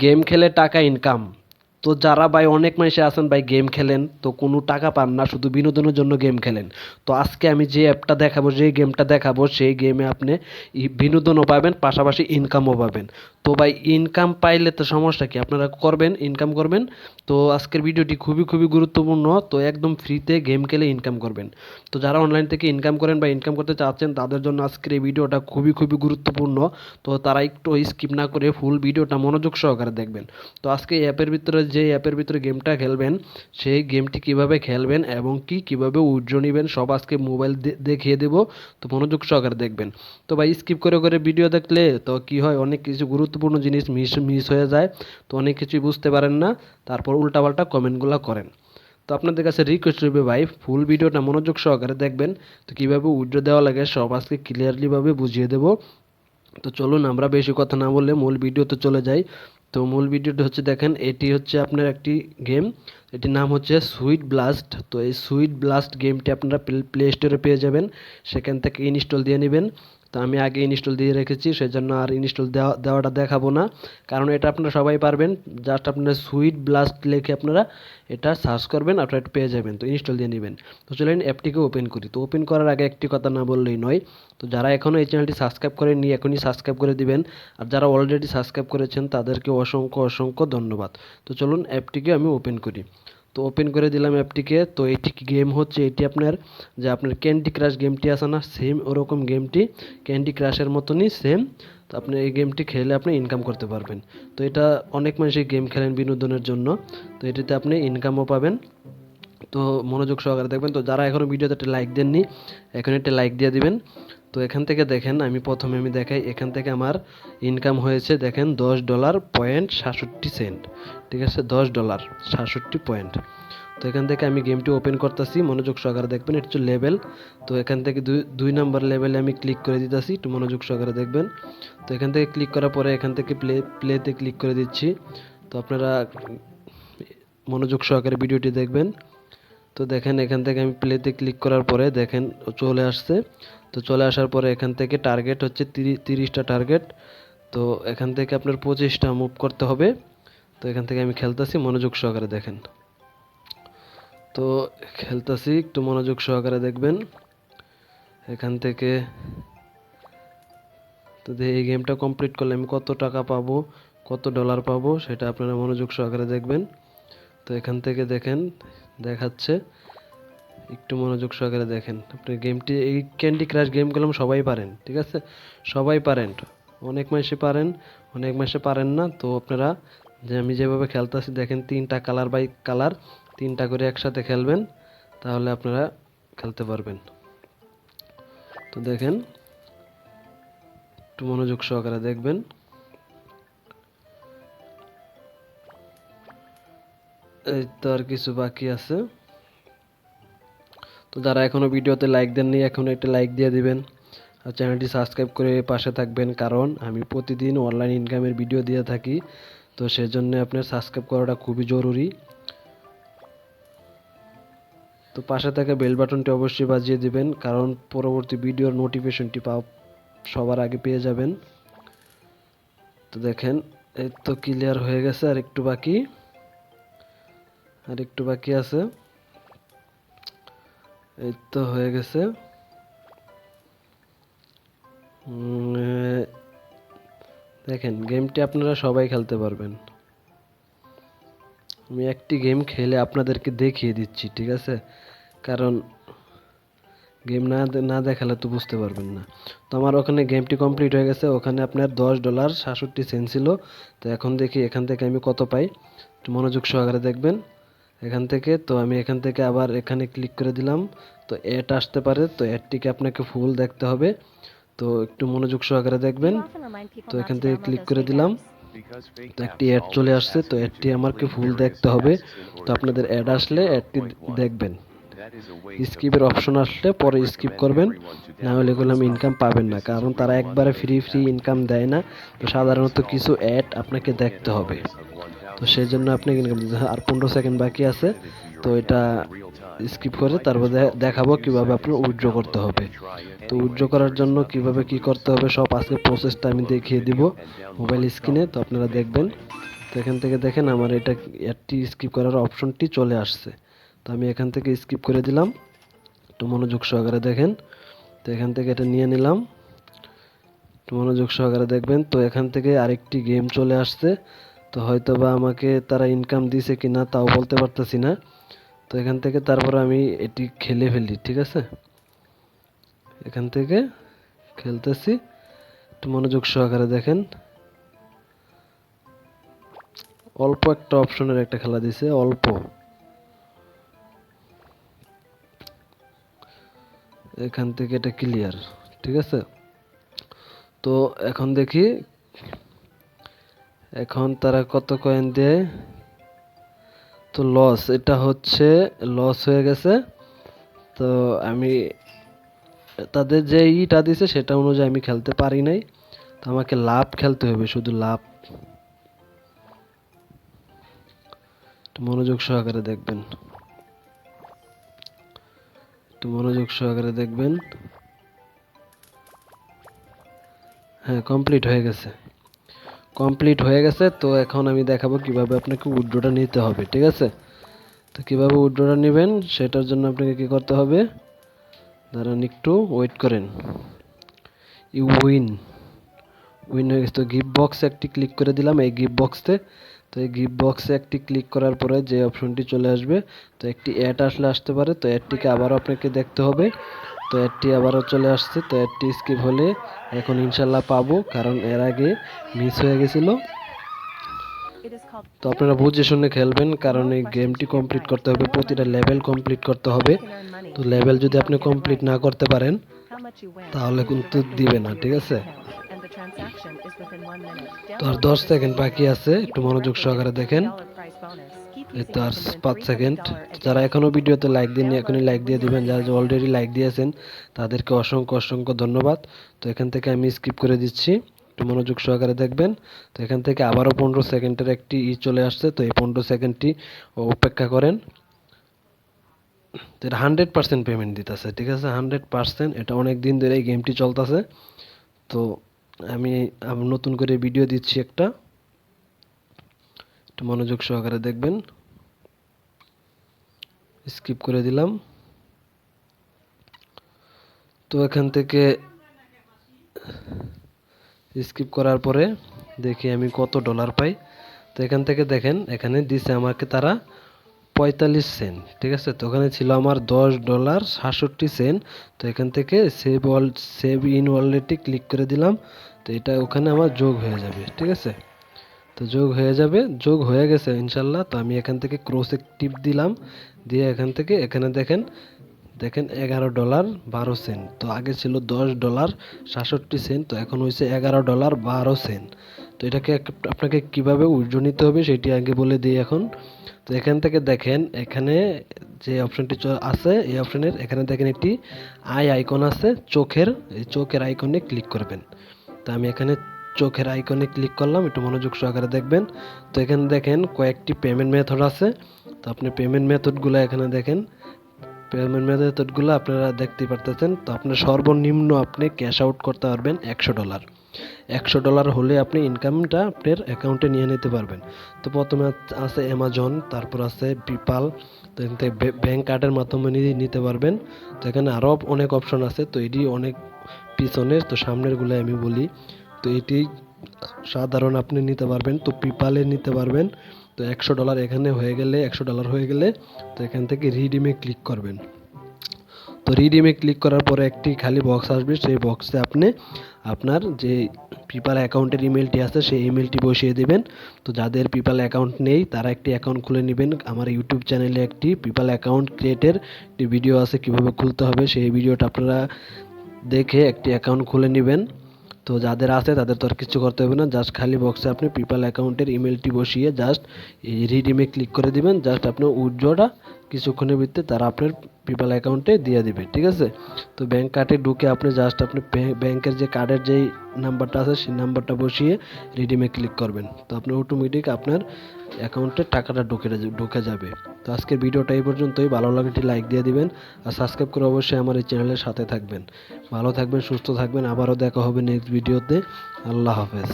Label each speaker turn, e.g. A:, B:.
A: Game খেলে টাকা income. তো যারা ভাই অনেক মানুষে আছেন ভাই গেম খেলেন তো কোনো টাকা পান না, শুধু বিনোদনের জন্য গেম খেলেন। তো আজকে আমি যে অ্যাপটা দেখাবো, যে গেমটা দেখাবো, সেই গেমে আপনি বিনোদনও পাবেন, পাশাপাশি ইনকামও পাবেন। তো ভাই ইনকাম পাইলে তো সমস্যা কি, আপনারা করবেন, ইনকাম করবেন। তো আজকের ভিডিওটি খুবই খুবই গুরুত্বপূর্ণ। তো একদম ফ্রিতে গেম খেলে ইনকাম করবেন। তো যারা অনলাইন থেকে ইনকাম করেন বা ইনকাম করতে চাচ্ছেন তাদের জন্য আজকের এই ভিডিওটা খুবই খুবই গুরুত্বপূর্ণ। তো তারা একটু স্কিপ না করে ফুল ভিডিওটা মনোযোগ সহকারে দেখবেন। তো আজকে যে অ্যাপের ভিতরে গেমটা খেলবেন, সেই গেমটি কিভাবে খেলবেন এবং কিভাবে উইথড্র নেবেন সব আজকে মোবাইল দেখিয়ে দেব। তো মনোযোগ সহকারে দেখবেন। তো ভাই স্কিপ করে করে ভিডিও দেখলে তো কি হয়, অনেক কিছু গুরুত্বপূর্ণ জিনিস মিস হয়ে যায়। তো অনেক কিছুই বুঝতে পারেন না, তারপর উল্টাপাল্টা কমেন্টগুলো করেন। তো আপনাদের কাছে রিকোয়েস্ট রইবে ভাই ফুল ভিডিওটা মনোযোগ সহকারে দেখবেন। তো কীভাবে উইথড্র দেওয়া লাগে সব আজকে ক্লিয়ারলিভাবে বুঝিয়ে দেবো। তো চলুন আমরা বেশি কথা না বলে মূল ভিডিওতে চলে যাই। তো মূল ভিডিওটা হচ্ছে দেখেন, এটি হচ্ছে আপনার একটি গেম, এটির নাম হচ্ছে সুইট ব্লাস্ট। তো এই সুইট ব্লাস্ট গেমটি আপনারা প্লে স্টোরে পেয়ে যাবেন, সেখান থেকে ইনস্টল দিয়ে নেবেন। তো আমি আগে ইনস্টল দিয়ে রেখেছি, সেজন্য আর ইনস্টল দেওয়াটা দেখাবো না, কারণ এটা আপনারা সবাই পারবেন। জাস্ট আপনারা সুইট ব্লাস্ট লিখে আপনারা এটা সার্চ করবেন, আপনারা এটা পেয়ে যাবেন। তো ইনস্টল দিয়ে নেবেন। তো চলেন অ্যাপটিকে ওপেন করি। তো ওপেন করার আগে একটি কথা না বললেই নয়, তো যারা এখনও এই চ্যানেলটি সাবস্ক্রাইব করেননি এখনই সাবস্ক্রাইব করে দিবেন, আর যারা অলরেডি সাবস্ক্রাইব করেছেন তাদেরকে অসংখ্য অসংখ্য ধন্যবাদ। তো চলুন অ্যাপটিকে আমি ওপেন করি। তো ওপেন করে দিলাম অ্যাপটিকে। তো এটি গেম হচ্ছে, এটি আপনার যে আপনার ক্যান্ডি ক্রাশ গেমটি আছে না, সেম ওরকম গেমটি, ক্যান্ডি ক্রাশের মতনই সেম। তো আপনি এই গেমটি খেলে আপনি ইনকাম করতে পারবেন। তো এটা অনেক মানুষই গেম খেলেন বিনোদনের জন্য, তো এটিতে আপনি ইনকামও পাবেন। তো মনোযোগ সহকারে দেখবেন। তো যারা এখনও ভিডিওতে একটা লাইক দেননি এখন একটা লাইক দিয়ে দিবেন। তো এখান থেকে দেখেন, আমি দেখাই, এখান থেকে আমার ইনকাম হয়েছে দেখেন $10.67। ঠিক আছে, $10.67। তো এখান থেকে আমি গেমটি ওপেন করতেছি, মনোযোগ সহকারে দেখবেন। এটা হচ্ছে লেভেল। তো এখান থেকে দুই নম্বর লেভেলে আমি ক্লিক করে দিতেছি, একটু মনোযোগ সহকারে দেখবেন। তো এখান থেকে ক্লিক করার পরে এখান থেকে প্লেতে ক্লিক করে দিচ্ছি। তো আপনারা মনোযোগ সহকারে ভিডিওটি দেখবেন। তো দেখেন এখান থেকে আমি প্লেতে ক্লিক করার পরে দেখেন চলে আসছে। তো চলে আসার পরে এখান থেকে টার্গেট হচ্ছে 30টা টার্গেট। তো এখান থেকে আপনার 25টা মুভ করতে হবে। তো এখান থেকে আমি খেলতেছি, মনোযোগ সহকারে দেখেন। তো খেলতেছি, একটু মনোযোগ সহকারে দেখবেন। এখান থেকে তো এই গেমটা কমপ্লিট করলে আমি কত টাকা পাবো, কত ডলার পাবো, সেটা আপনারা মনোযোগ সহকারে দেখবেন। তো এখান থেকে দেখেন দেখাচ্ছে, একটু মনোযোগ সহকারে দেখেন। আপনি গেমটি, এই ক্যান্ডি ক্রাশ গেমগুলো সবাই পারেন, ঠিক আছে, সবাই পারেন। অনেক মাসে পারেন, অনেক মাসে পারেন না। তো আপনারা যে আমি যেভাবে খেলতেছি দেখেন, 3টা কালার বাই কালার, 3টা করে একসাথে খেলবেন, তাহলে আপনারা খেলতে পারবেন। তো দেখেন একটু মনোযোগ সহকারে দেখবেন। এই তো আর কিছু বাকি আছে। তো যারা এখনও ভিডিওতে লাইক দেননি এখন একটা লাইক দিয়ে দিবেন, আর চ্যানেলটি সাবস্ক্রাইব করে পাশে থাকবেন, কারণ আমি প্রতিদিন অনলাইন ইনকামের ভিডিও দিয়ে থাকি। তো সেজন্য আপনার সাবস্ক্রাইব করাটা খুবই জরুরি। তো পাশে থাকা বেল বাটনটি অবশ্যই বাজিয়ে দিবেন, কারণ পরবর্তী ভিডিওর নোটিফিকেশনটি সবার আগে পেয়ে যাবেন। তো দেখেন এই তো ক্লিয়ার হয়ে গেছে, আর একটু বাকি, আছে। এই তো হয়ে গেছে। দেখেন গেমটি আপনারা সবাই খেলতে পারবেন। আমি একটি গেম খেলে আপনাদেরকে দেখিয়ে দিচ্ছি, ঠিক আছে, কারণ গেম না দেখালে তো বুঝতে পারবেন না। তো আমার ওখানে গেমটি কমপ্লিট হয়ে গেছে, ওখানে আপনার $10.67 ছিল। তো এখন দেখি এখান থেকে আমি কত পাই, একটু মনোযোগ সহকারে দেখবেন। এখান থেকে তো আমি এখান থেকে আবার এখানে ক্লিক করে দিলাম। তো অ্যাড আসতে পারে, তো অ্যাডটিকে আপনাকে ফুল দেখতে হবে। তো একটু মনোযোগ সহকারে দেখবেন। তো এখান থেকে ক্লিক করে দিলাম। তো একটি অ্যাড চলে আসছে, তো অ্যাডটি আমাকে ফুল দেখতে হবে। তো আপনাদের অ্যাড আসলে অ্যাডটি দেখবেন, স্কিপের অপশন আসলে পরে স্কিপ করবেন, না হলে এগুলো আমি ইনকাম পাবেন না, কারণ তারা একবারে ফ্রি ইনকাম দেয় না। তো সাধারণত কিছু অ্যাড আপনাকে দেখতে হবে, তো সেই জন্য আপনি ইনকাম দিতে। আর 15 সেকেন্ড বাকি আছে, তো এটা স্কিপ করে তারপর দেখাবো কিভাবে আপনার উইথড্র করতে হবে। তো উইথড্র করার জন্য কিভাবে কি করতে হবে সব আজকে প্রসেসটা আমি দেখিয়ে দিব মোবাইল স্ক্রিনে, তো আপনারা দেখবেন। তো এখান থেকে দেখেন আমার এটা অ্যাডটি স্কিপ করার অপশনটি চলে আসছে। তো আমি এখান থেকে স্কিপ করে দিলাম। একটু মনোযোগ সহকারে দেখেন। তো এখান থেকে এটা নিয়ে নিলাম, একটু মনোযোগ সহকারে দেখবেন। তো এখান থেকে আরেকটি গেম চলে আসছে। তো হয়তো বা আমাকে তারা ইনকাম দিছে কিনা তাও বলতে পারতেছি না। তো এখান থেকে তারপর আমি এটি খেলে ফেলি, ঠিক আছে। এখান থেকে খেলতেছি, একটু মনোযোগ সহকারে দেখেন। অল্প একটা অপশনের একটা খেলা দিছে, অল্প। এখান থেকে এটা ক্লিয়ার, ঠিক আছে। তো এখন দেখি এখন তারা কত কয়েন দেয়। তো লস, এটা হচ্ছে লস হয়ে গেছে। তো আমি তাদের যে ইটা দিছে সেটা অনুযায়ী আমি খেলতে পারি নাই। তো আমাকে লাভ খেলতে হবে, শুধু লাভ। একটু মনোযোগ সহকারে দেখবেন, একটু মনোযোগ সহকারে দেখবেন। হ্যাঁ, কমপ্লিট হয়ে গেছে, কমপ্লিট হয়ে গেছে। তো এখন আমি দেখাবো কিভাবে আপনাকে উইথড্রটা নিতে হবে, ঠিক আছে। তো কিভাবে উইথড্রটা নেবেন সেটার জন্য আপনাকে কি করতে হবে, দাঁড়ান একটু ওয়েট করেন। ইউ উইন, উইন হয়ে গেছে। তো গিফট বক্সে একটি ক্লিক করে দিলাম, এই গিফট বক্সে। তো এই গিফট বক্সে একটি ক্লিক করার পরে যে অপশনটি চলে আসবে, তো একটি অ্যাড আসতে পারে। তো অ্যাডটিকে আবারও আপনাকে দেখতে হবে। তো অ্যাডটি আবারও চলে আসছে। তো অ্যাডটি স্কিপ হলে এখন ইনশাল্লাহ পাবো, কারণ এর আগে মিস হয়ে গেছিলো। তো আপনারা বুঝে শুনে খেলবেন, কারণ এই গেমটি কমপ্লিট করতে হবে, প্রতিটা লেভেল কমপ্লিট করতে হবে। তো লেভেল যদি আপনি কমপ্লিট না করতে পারেন তাহলে কিন্তু দিবে না, ঠিক আছে। তো আর 10 সেকেন্ড বাকি আছে, একটু মনোযোগ সহকারে দেখেন। এই তো আর 5 সেকেন্ড। যারা এখনো ভিডিওতে লাইক দেননি এখনই লাইক দিয়ে দিবেন, যারা অলরেডি লাইক দিয়েছেন তাদেরকে অসংখ্য অসংখ্য ধন্যবাদ। তো এখান থেকে আমি স্কিপ করে দিচ্ছি, একটু মনোযোগ সহকারে দেখবেন। তো এখান থেকে আবারও 15 সেকেন্ডের একটি চলে আসছে। তো এই 15 সেকেন্ডটি অপেক্ষা করেন। তো এটা 100% পেমেন্ট দিতেছে, ঠিক আছে, 100%। এটা অনেক দিন ধরে এই গেমটি চলতেছে। তো আমি নতুন করে ভিডিও দিচ্ছি একটা, একটু মনোযোগ সহকারে দেখবেন। স্কিপ করে দিলাম। তো এখান থেকে স্কিপ করার পরে দেখি আমি কত ডলার পাই। তো এখান থেকে দেখেন এখানে দিছে আমাকে তারা 45 সেন্ট, ঠিক আছে। তো ওখানে ছিল আমার $10.67। তো এখান থেকে সেভ ইন ওয়ালেটে ক্লিক করে দিলাম। তো এটা ওখানে আমার যোগ হয়ে যাবে, ঠিক আছে। তো যোগ হয়ে যাবে, যোগ হয়ে গেছে ইনশাল্লাহ। তো আমি এখান থেকে ক্রসে টিপ দিলাম, দিয়ে এখান থেকে এখানে দেখেন দেখেন $11.12। তো আগে ছিল $10.67। তো এখন হয়েছে $11.12। তো এটাকে আপনাকে কিভাবে উইথড্র নিতে হবে সেটি আগে বলে দিই এখন। তো এখান থেকে দেখেন এখানে যে অপশনটি আছে এই অপশনের এখানে দেখেন একটি আইকন আছে চোখের, এই চোখের আইকনে ক্লিক করবেন। তো আমি এখানে চোখের আইকনে ক্লিক করলাম, একটু মনোযোগ সহকারে দেখবেন। তো এখানে দেখেন কয়েকটি পেমেন্ট মেথড আছে। তো আপনি পেমেন্ট মেথডগুলো এখানে দেখেন, পেমেন্ট মেথডগুলো আপনারা দেখতে পারতেছেন। তো আপনার সর্বনিম্ন আপনি ক্যাশ আউট করতে পারবেন $100। $100 হলে আপনি ইনকামটা আপনার অ্যাকাউন্টে নিয়ে নিতে পারবেন। তো প্রথমে আছে অ্যামাজন, তারপর আছে পেপ্যাল। তো এখান থেকে ব্যাংক কার্ডের মাধ্যমে নিতে পারবেন। তো এখানে আরও অনেক অপশন আছে। তো এটি অনেক পিছনের, তো সামনেরগুলো আমি বলি। তো এটি সাধারণ আপনি নিতে পারবেন, তো পেপ্যালে নিতে পারবেন। তো $100 এখানে হয়ে গেলে $100 হয়ে গেলে তো এখান থেকে রিডিমে ক্লিক করবেন। তো রিডিমে ক্লিক করার পরে একটি খালি বক্স আসবে, সেই বক্সে আপনি আপনার যে পেপ্যাল অ্যাকাউন্টের ইমেলটি আছে সেই ইমেলটি বসিয়ে দেবেন। তো যাদের পেপ্যাল অ্যাকাউন্ট নেই তারা একটি অ্যাকাউন্ট খুলে নেবেন। আমার ইউটিউব চ্যানেলে একটি পেপ্যাল অ্যাকাউন্ট ক্রিয়েটের একটি ভিডিও আছে, কিভাবে খুলতে হবে সেই ভিডিওটা আপনারা দেখে একটি অ্যাকাউন্ট খুলে নেবেন। তো যাদের আছে তাদের তো আর কিছু করতে হবে না, জাস্ট খালি বক্সে আপনি পেপ্যাল অ্যাকাউন্টের ইমেলটি বসিয়ে জাস্ট এই রিডিমে ক্লিক করে দিবেন। জাস্ট আপনি উইথড্রটা কিছুক্ষণের ভিতরে তারা আপনার পেপ্যাল অ্যাকাউন্টে দিয়ে দিবে, ঠিক আছে। তো ব্যাংক কার্ডে ঢুকে আপনি জাস্ট আপনি ব্যাংকের যে কার্ডের যেই নাম্বারটা আছে সেই নাম্বারটা বসিয়ে রিডিমে ক্লিক করবেন। তো আপনি অটোমেটিক আপনার অ্যাকাউন্টে টাকাটা ঢুকে যাবে। তো আজকের ভিডিওটা এই পর্যন্তই। ভালো লাগলে লাইক দিয়ে দিবেন আর সাবস্ক্রাইব করে অবশ্যই আমার এই চ্যানেলের সাথে থাকবেন। ভালো থাকবেন, সুস্থ থাকবেন। আবারও দেখা হবে নেক্সট ভিডিওতে। আল্লাহ হাফেজ।